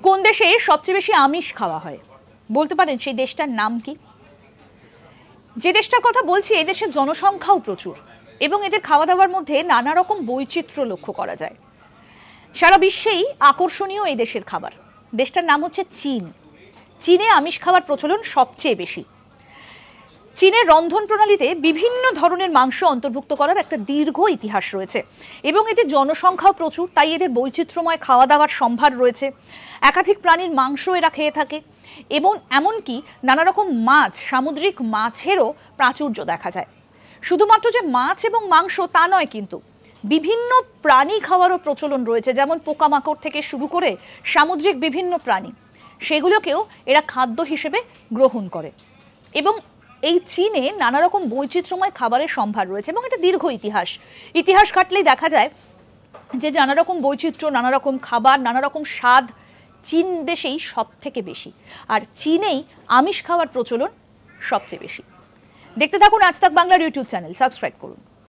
কোন দেশে সবচেয়ে বেশি আমিষ খাওয়া হয় বলতে পারেন সেই দেশটার নাম কি? যে দেশটার কথা বলছি এই দেশের জনসংখ্যাও প্রচুর এবং এদের খাওয়া দাওয়ার মধ্যে নানা রকম বৈচিত্র্য লক্ষ্য করা যায়। সারা বিশ্বেই আকর্ষণীয় এই দেশের খাবার। দেশটার নাম হচ্ছে চীন। চীনে আমিষ খাওয়ার প্রচলন সবচেয়ে বেশি। চীনের রন্ধন প্রণালীতে বিভিন্ন ধরনের মাংস অন্তর্ভুক্ত করার একটা দীর্ঘ ইতিহাস রয়েছে এবং এদের জনসংখ্যাও প্রচুর, তাই এদের বৈচিত্র্যময় খাওয়া দাওয়ার সম্ভার রয়েছে। একাধিক প্রাণীর মাংস এরা খেয়ে থাকে এবং এমনকি নানা রকম মাছ, সামুদ্রিক মাছেরও প্রাচুর্য দেখা যায়। শুধুমাত্র যে মাছ এবং মাংস তা নয়, কিন্তু বিভিন্ন প্রাণী খাওয়ারও প্রচলন রয়েছে, যেমন পোকামাকড় থেকে শুরু করে সামুদ্রিক বিভিন্ন প্রাণী, সেগুলোকেও এরা খাদ্য হিসেবে গ্রহণ করে। এবং এই চীনে নানা রকম বৈচিত্র্যময় খাবারের সম্ভার রয়েছে এবং এটা দীর্ঘ ইতিহাস কাটলেই দেখা যায় যে নানা রকম বৈচিত্র্য, নানা রকম খাবার, নানা রকম স্বাদ চীন দেশেই সব থেকে বেশি। আর চীনেই আমিষ খাওয়ার প্রচলন সবচেয়ে বেশি। দেখতে থাকুন আজ তাক বাংলার ইউটিউব চ্যানেল, সাবস্ক্রাইব করুন।